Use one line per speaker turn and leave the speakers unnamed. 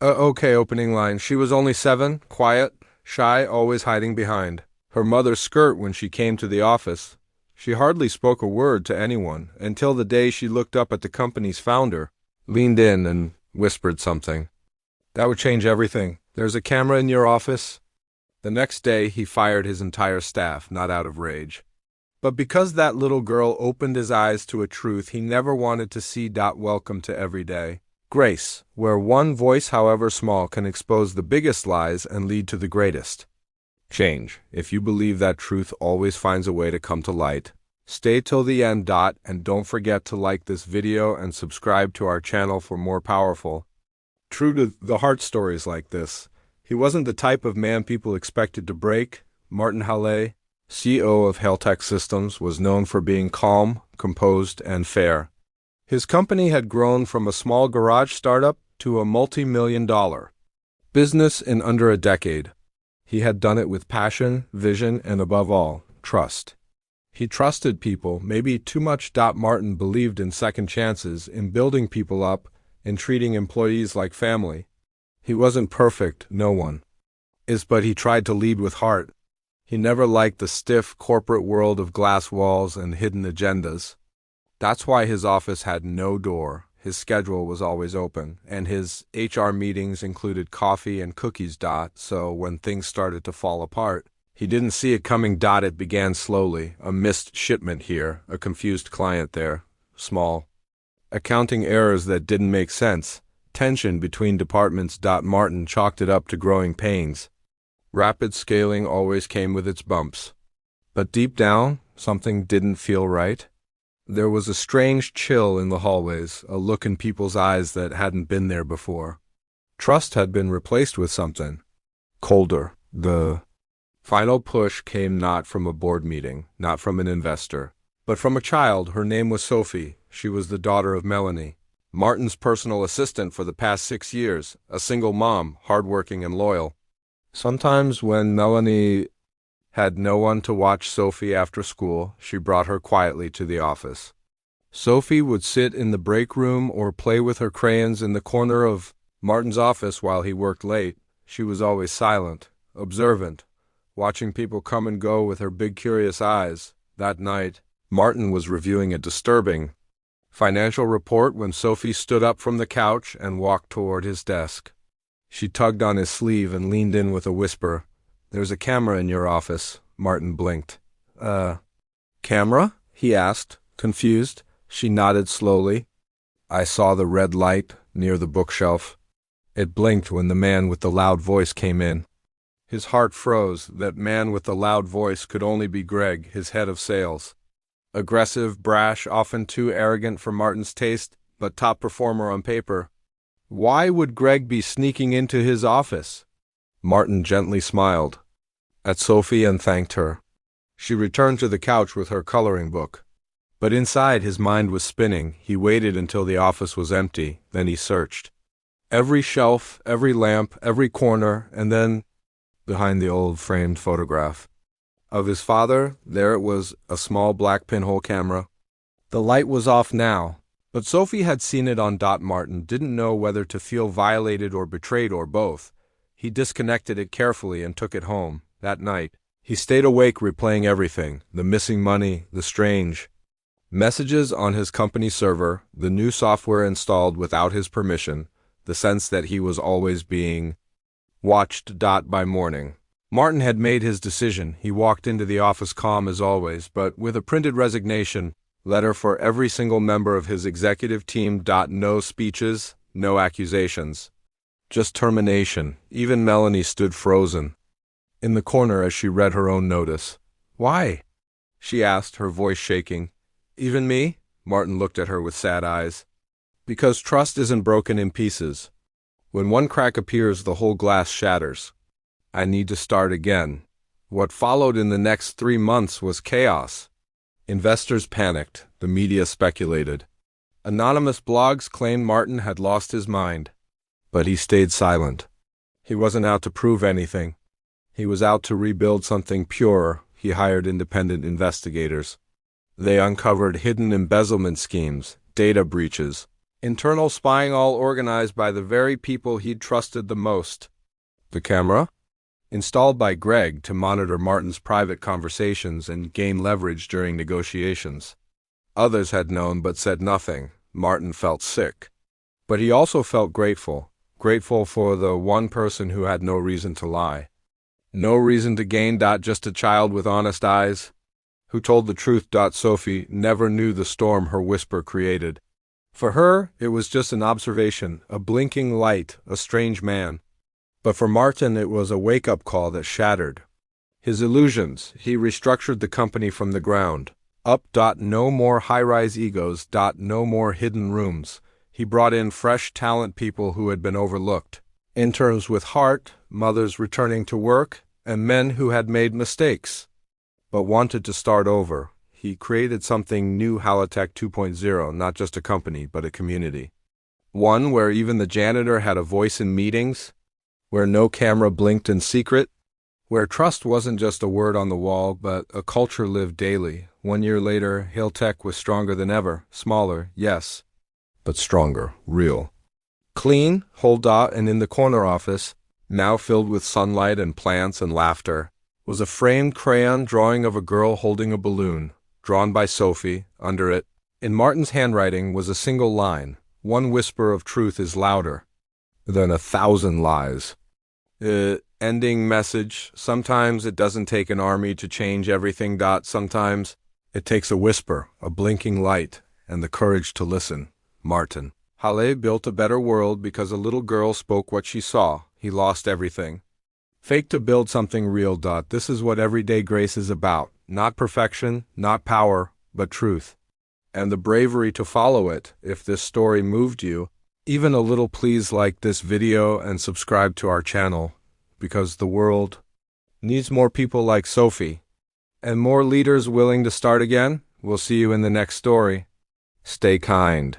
Okay, opening line. She was only 7, quiet, shy, always hiding behind her mother's skirt when she came to the office. She hardly spoke a word to anyone until the day she looked up at the company's founder, leaned in and whispered something. That would change everything. There's a camera in your office? The next day, he fired his entire staff, not out of rage, but because that little girl opened his eyes to a truth he never wanted to see. Welcome to Everyday Grace, where one voice, however small, can expose the biggest lies and lead to the greatest change. If you believe that truth always finds a way to come to light, stay till the end. And don't forget to like this video and subscribe to our channel for more powerful, true to the heart stories like this. He wasn't the type of man people expected to break. Martin Halle, CEO of Heltech Systems, was known for being calm, composed, and fair. His company had grown from a small garage startup to a multi-million-dollar business in under a decade. He had done it with passion, vision, and above all, trust. He trusted people, maybe too much. Martin believed in second chances, in building people up, in treating employees like family. He wasn't perfect, no one is, but he tried to lead with heart. He never liked the stiff corporate world of glass walls and hidden agendas. That's why his office had no door. His schedule was always open, and his HR meetings included coffee and cookies. So when things started to fall apart, he didn't see it coming. It began slowly. A missed shipment here, a confused client there, small accounting errors that didn't make sense, tension between departments. Martin chalked it up to growing pains. Rapid scaling always came with its bumps. But deep down, something didn't feel right. There was a strange chill in the hallways, a look in people's eyes that hadn't been there before. Trust had been replaced with something colder. The final push came not from a board meeting, not from an investor, but from a child. Her name was Sophie. She was the daughter of Melanie, Martin's personal assistant for the past 6 years, a single mom, hardworking and loyal. Sometimes when Melanie had no one to watch Sophie after school, she brought her quietly to the office. Sophie would sit in the break room or play with her crayons in the corner of Martin's office while he worked late. She was always silent, observant, watching people come and go with her big curious eyes. That night, Martin was reviewing a disturbing financial report when Sophie stood up from the couch and walked toward his desk. She tugged on his sleeve and leaned in with a whisper. "There's a camera in your office." Martin blinked. Camera?" he asked, confused. She nodded slowly. "I saw the red light near the bookshelf. It blinked when the man with the loud voice came in." His heart froze. That man with the loud voice could only be Greg, his head of sales. Aggressive, brash, often too arrogant for Martin's taste, but top performer on paper. Why would Greg be sneaking into his office? Martin gently smiled at Sophie and thanked her. She returned to the couch with her coloring book. But inside his mind was spinning. He waited until the office was empty, then he searched every shelf, every lamp, every corner, and then, behind the old framed photograph of his father, there it was, a small black pinhole camera. The light was off now, but Sophie had seen it on. Martin didn't know whether to feel violated or betrayed or both. He disconnected it carefully and took it home. That night, he stayed awake replaying everything, the missing money, the strange messages on his company server, the new software installed without his permission, the sense that he was always being watched. By morning, Martin had made his decision. He walked into the office calm as always, but with a printed resignation letter for every single member of his executive team. No speeches, no accusations, just termination. Even Melanie stood frozen in the corner as she read her own notice. "Why?" she asked, her voice shaking. "Even me?" Martin looked at her with sad eyes. "Because trust isn't broken in pieces. When one crack appears, the whole glass shatters. I need to start again." What followed in the next 3 months was chaos. Investors panicked. The media speculated. Anonymous blogs claimed Martin had lost his mind. But he stayed silent. He wasn't out to prove anything. He was out to rebuild something purer. He hired independent investigators. They uncovered hidden embezzlement schemes, data breaches, Internal spying all organized by the very people he'd trusted the most. The camera? Installed by Greg to monitor Martin's private conversations and gain leverage during negotiations. Others had known but said nothing. Martin felt sick. But he also felt grateful. Grateful for the one person who had no reason to lie. No reason to gain. Just a child with honest eyes, who told the truth. Sophie never knew the storm her whisper created. For her, it was just an observation, a blinking light, a strange man. But for Martin, it was a wake-up call that shattered his illusions. He restructured the company from the ground up. No more high-rise egos. No more hidden rooms. He brought in fresh talent, people who had been overlooked. Interns with heart, mothers returning to work, and men who had made mistakes but wanted to start over. He created something new, Halitech 2.0, not just a company, but a community. One where even the janitor had a voice in meetings, where no camera blinked in secret, where trust wasn't just a word on the wall, but a culture lived daily. 1 year later, Halitech was stronger than ever. Smaller, yes, but stronger, real. Clean, and in the corner office, now filled with sunlight and plants and laughter, was a framed crayon drawing of a girl holding a balloon, drawn by Sophie. Under it, in Martin's handwriting, was a single line: "One whisper of truth is louder than 1,000 lies." Ending message: sometimes it doesn't take an army to change everything. Sometimes it takes a whisper, a blinking light, and the courage to listen. Martin. Halle built a better world because a little girl spoke what she saw. He lost everything. Fake to build something real. This is what everyday grace is about. Not perfection, not power, but truth. And the bravery to follow it. If this story moved you even a little, please like this video and subscribe to our channel, because the world needs more people like Sophie and more leaders willing to start again. We'll see you in the next story. Stay kind.